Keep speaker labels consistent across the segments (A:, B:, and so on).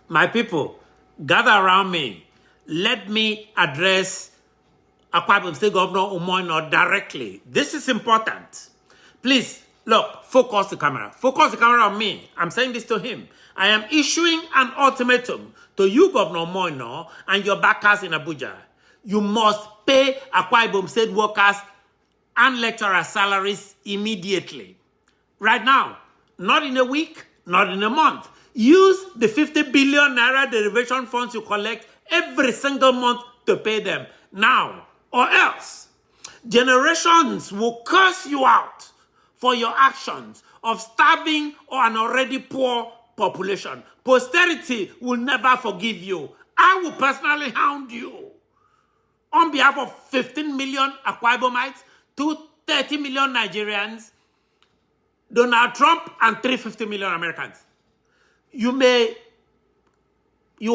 A: My people, gather around me. Let me address Akwa Ibom State Governor Umoino directly. This is important. Please, look, focus the camera. Focus the camera on me. I'm saying this to him. I am issuing an ultimatum to you, Governor Umoino, and your backers in Abuja. You must pay Akwa Ibom State workers and lecturers salaries immediately. Right now. Not in a week, not in a month. Use the 50 billion naira derivation funds you collect every single month to pay them now, or else generations will curse you out for your actions of starving or an already poor population. Posterity will never forgive you. I will personally hound you. On behalf of 15 million Akwa Ibomites, 230 million Nigerians, Donald Trump, and 350 million Americans. You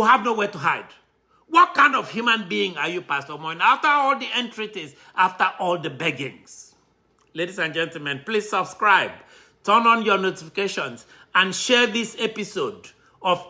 A: have nowhere to hide. What kind of human being are you, Pastor Moyne? After all the entreaties, after all the beggings. Ladies and gentlemen, please subscribe, turn on your notifications, and share this episode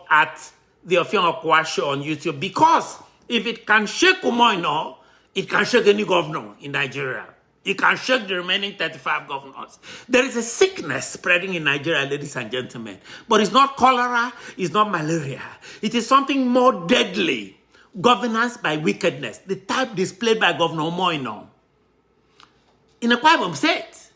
A: at the Ofion Okwa Show on YouTube, because if it can shake Umoino, it can shake any governor in Nigeria. It can shake the remaining 35 governors. There is a sickness spreading in Nigeria, ladies and gentlemen. But it's not cholera, it's not malaria. It is something more deadly. Governance by wickedness. The type displayed by Governor Umoino. In Akwa Ibom State,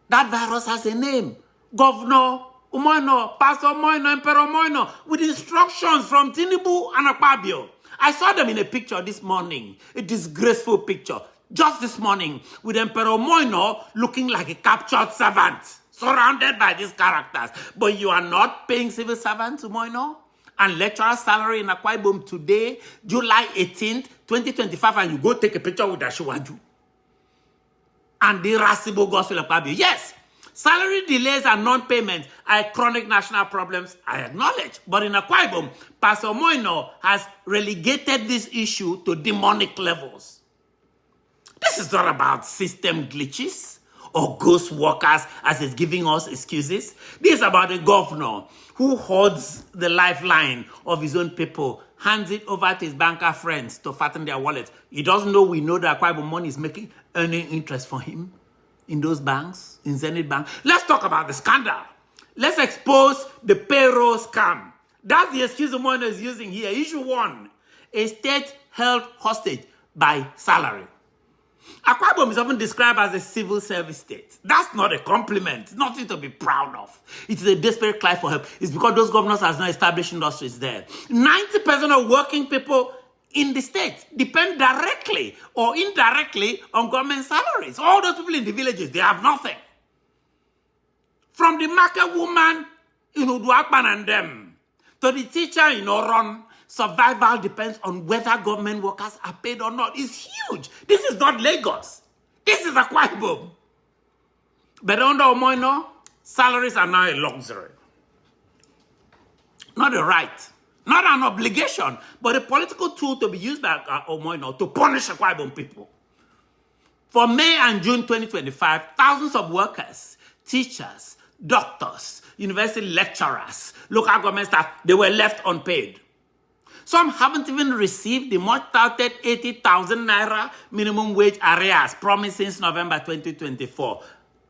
A: that virus has a name. Governor Umoino, Pastor Umoino, Emperor Umoino, with instructions from Tinubu and Akpabio. I saw them in a picture this morning, a disgraceful picture. Just this morning, with Emperor Umoino looking like a captured servant, surrounded by these characters. But you are not paying civil servants, Umoino, and lecturer salary in Akwa Ibom today, July 18th, 2025, and you go take a picture with Ashiwaju. And the irascible gospel of Akwa Ibom. Yes, salary delays and non-payments are chronic national problems, I acknowledge. But in Akwa Ibom, Pastor Umoino has relegated this issue to demonic levels. This is not about system glitches or ghost workers as it's giving us excuses. This is about a governor who holds the lifeline of his own people, hands it over to his banker friends to fatten their wallets. He doesn't know we know that Akwa Ibom money is earning interest for him in those banks, in Zenith Bank. Let's talk about the scandal. Let's expose the payroll scam. That's the excuse Umoino is using here. Issue 1, a state held hostage by salary. Akwa Ibom is often described as a civil service state. That's not a compliment. It's nothing to be proud of. It is a desperate cry for help. It's because those governors have not established industries there. 90% of working people in the state depend directly or indirectly on government salaries. All those people in the villages, they have nothing. From the market woman in Uduakpan and them, to the teacher in Oron, survival depends on whether government workers are paid or not. It's huge. This is not Lagos. This is Akwa Ibom. But under Umoino, salaries are now a luxury. Not a right. Not an obligation, but a political tool to be used by Umoino to punish Akwa Ibom people. For May and June 2025, thousands of workers, teachers, doctors, university lecturers, local government staff, they were left unpaid. Some haven't even received the much-touted 80,000 naira minimum wage arrears promised since November 2024.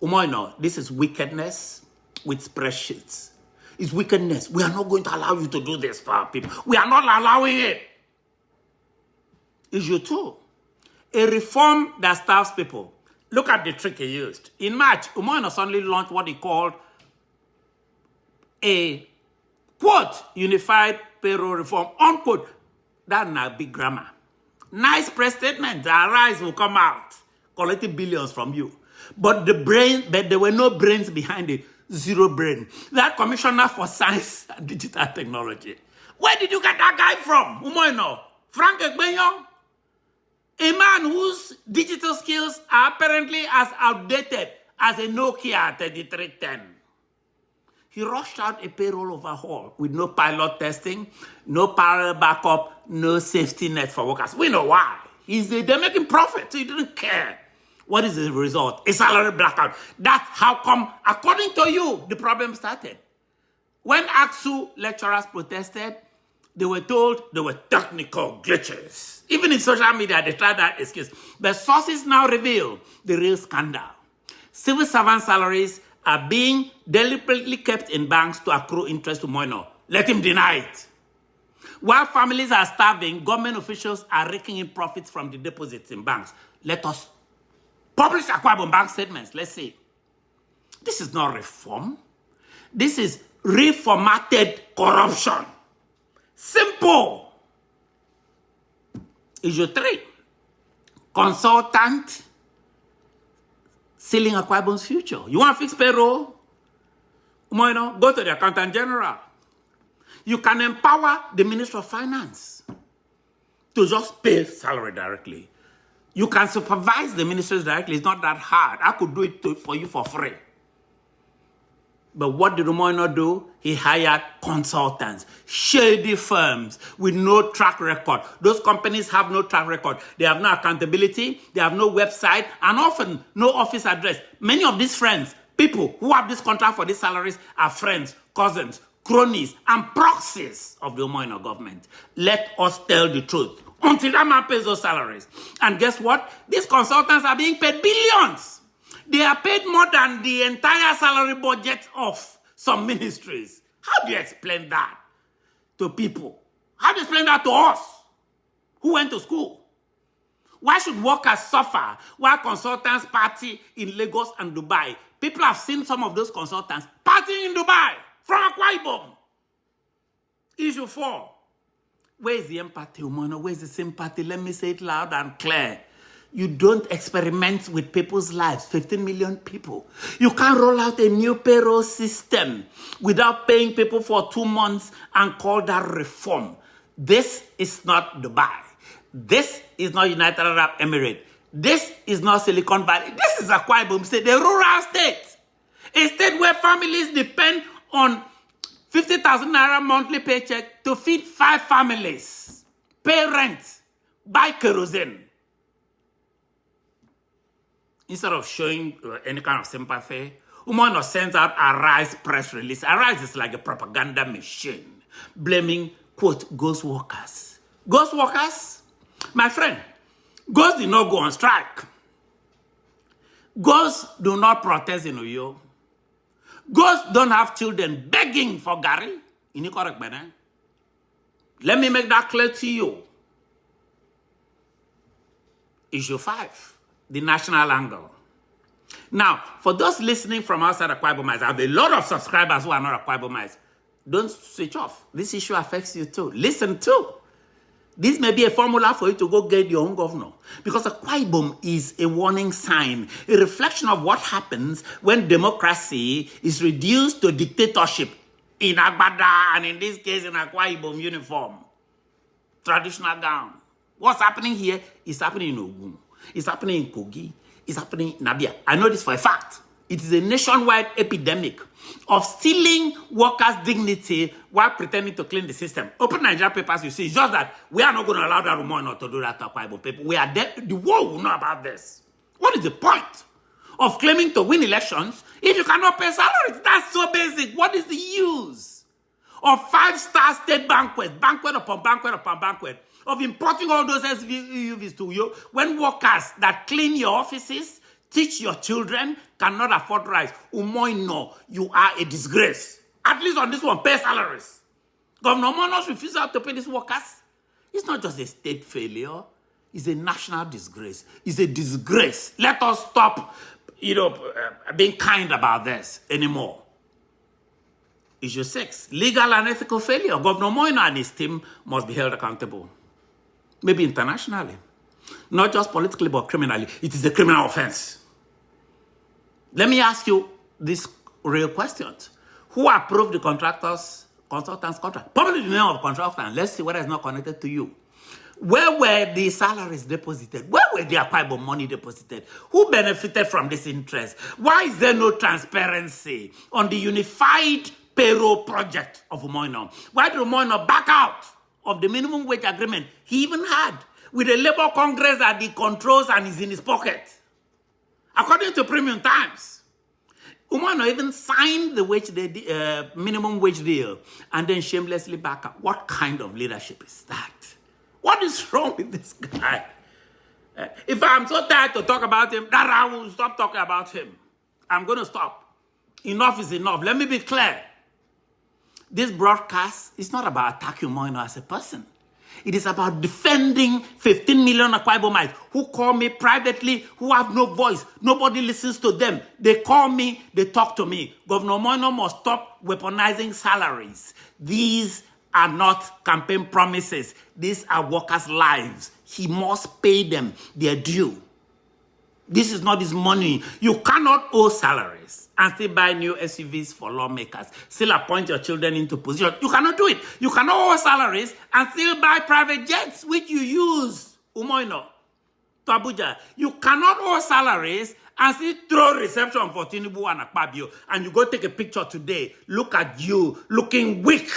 A: Umoino, this is wickedness with spreadsheets. It's wickedness. We are not going to allow you to do this for our people. We are not allowing it. Issue 2, a reform that starves people. Look at the trick he used. In March, Umoino suddenly launched what he called a, quote, unified payroll reform, unquote. That's not big grammar. Nice press statement. The rise will come out, collecting billions from you. But there were no brains behind it. Zero brain. That commissioner for science and digital technology. Where did you get that guy from? Umoino? Frank Egbenyo? A man whose digital skills are apparently as outdated as a Nokia 3310. He rushed out a payroll overhaul with no pilot testing, no parallel backup, no safety net for workers. We know why. They're making profit, so he didn't care. What is the result? A salary blackout. That's how come, according to you, the problem started. When AXU lecturers protested, They were told there were technical glitches. Even in social media, they tried that excuse. But sources now reveal the real scandal. Civil servant salaries are being deliberately kept in banks to accrue interest to Moino. Let him deny it. While families are starving, government officials are raking in profits from the deposits in banks. Let us publish Akwa Ibom bank statements. Let's see. This is not reform. This is reformatted corruption. Simple. Issue 3. Consultant sealing Akwa Ibom's future. You want to fix payroll? Go to the Accountant General. You can empower the Minister of Finance to just pay salary directly. You can supervise the ministers directly. It's not that hard. I could do it for you for free. But what did Moino do? He hired consultants, shady firms with no track record. Those companies have no track record. They have no accountability. They have no website and often no office address. Many of these friends, people who have this contract for these salaries are friends, cousins, cronies, and proxies of the Moino government. Let us tell the truth. Until that man pays those salaries. And guess what? These consultants are being paid billions. They are paid more than the entire salary budget of some ministries. How do you explain that to people? How do you explain that to us who went to school? Why should workers suffer while consultants party in Lagos and Dubai? People have seen some of those consultants partying in Dubai from Akwa Ibom. Issue 4. Where is the empathy, Umano? Where is the sympathy? Let me say it loud and clear. You don't experiment with people's lives, 15 million people. You can't roll out a new payroll system without paying people for 2 months and call that reform. This is not Dubai. This is not United Arab Emirates. This is not Silicon Valley. This is Akwa Ibom State, the rural state. A state where families depend on 50,000 naira monthly paycheck to feed 5 families, pay rent, buy kerosene. Instead of showing any kind of sympathy, Umano sends out Arise press release. Arise is like a propaganda machine, blaming, quote, ghost workers. Ghost workers? My friend, ghosts did not go on strike. Ghosts do not protest in Uyo. Ghosts don't have children begging for Gary. Incorrect, Benin. Let me make that clear to you. Issue 5. The national angle. Now, for those listening from outside Akwa Ibom, I have a lot of subscribers who are not Akwa Ibom. Don't switch off. This issue affects you too. Listen too. This may be a formula for you to go get your own governor. Because Akwa Ibom is a warning sign, a reflection of what happens when democracy is reduced to dictatorship in Agbada and in this case in Akwa Ibom uniform. Traditional gown. What's happening here is happening in Ogun. It's happening in Kogi. It's happening in Abia. I know this for a fact. It is a nationwide epidemic of stealing workers' dignity while pretending to clean the system. Open Nigeria papers, you see. It's just that we are not going to allow that Rumor to do that to Akwa Ibom people. We are there. The world will know about this. What is the point of claiming to win elections if you cannot pay salaries? That's so basic. What is the use of 5-star state banquet upon banquet, of importing all those SUVs to you when workers that clean your offices, teach your children, cannot afford rice? Umoino, you are a disgrace. At least on this one, pay salaries. Governor Monos refuses to pay these workers. It's not just a state failure. It's a national disgrace. It's a disgrace. Let us stop, being kind about this anymore. Issue 6, legal and ethical failure. Governor Moino and his team must be held accountable. Maybe internationally. Not just politically, but criminally. It is a criminal offense. Let me ask you this real question. Who approved the consultant's contract? Probably the name of consultant. Let's see whether it's not connected to you. Where were the salaries deposited? Where were the Akwa Ibom money deposited? Who benefited from this interest? Why is there no transparency on the unified payroll project of Umoino? Why did Umoino back out of the minimum wage agreement he even had with the Labour Congress that he controls and is in his pocket? According to Premium Times, Umano even signed the minimum wage deal and then shamelessly back up. What kind of leadership is that? What is wrong with this guy? If I'm so tired to talk about him, that I will stop talking about him. I'm going to stop. Enough is enough. Let me be clear. This broadcast is not about attacking Moino as a person. It is about defending 15 million Akwa Ibomites who call me privately, who have no voice. Nobody listens to them. They call me, they talk to me. Governor Moino must stop weaponizing salaries. These are not campaign promises. These are workers' lives. He must pay them their due. This is not his money. You cannot owe salaries and still buy new SUVs for lawmakers. Still appoint your children into position. You cannot do it. You cannot owe salaries and still buy private jets, which you use, Umoino, to Abuja. You cannot owe salaries and still throw reception for Tinubu and Akpabio. And you go take a picture today. Look at you looking weak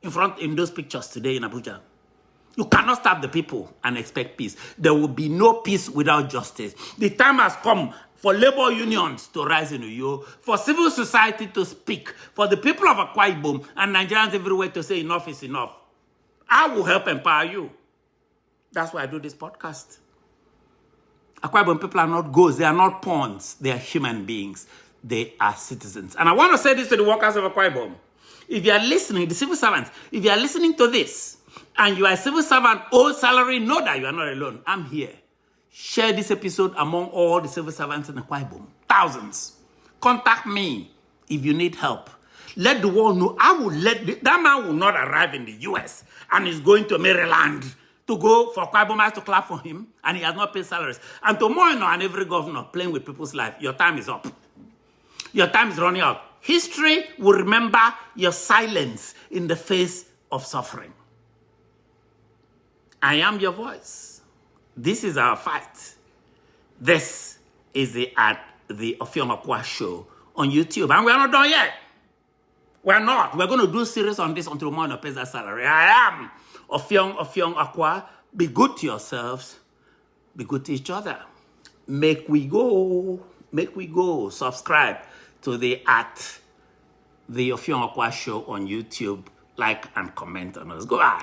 A: in those pictures today in Abuja. You cannot stop the people and expect peace. There will be no peace without justice. The time has come for labor unions to rise in Uyo, for civil society to speak, for the people of Akwa Ibom and Nigerians everywhere to say enough is enough. I will help empower you. That's why I do this podcast. Akwa Ibom people are not ghosts. They are not pawns. They are human beings. They are citizens. And I want to say this to the workers of Akwa Ibom. If you are listening, the civil servants, if you are listening to this, and you are a civil servant, old salary, know that you are not alone. I'm here. Share this episode among all the civil servants in Akwa Ibom. Thousands. Contact me if you need help. Let the world know. That man will not arrive in the US and is going to Maryland to go for Akwa Ibomites to clap for him, and he has not paid salaries. And tomorrow, and every governor playing with people's life, your time is up. Your time is running out. History will remember your silence in the face of suffering. I am your voice. This is our fight. This is the Ofiong Akwa show on YouTube. And we're not done yet. We're not. We're going to do series on this until Moino pays that salary. I am Ofiong Akwa. Be good to yourselves. Be good to each other. Make we go. Make we go. Subscribe to the Ofiong Akwa show on YouTube. Like and comment on us. Go ahead.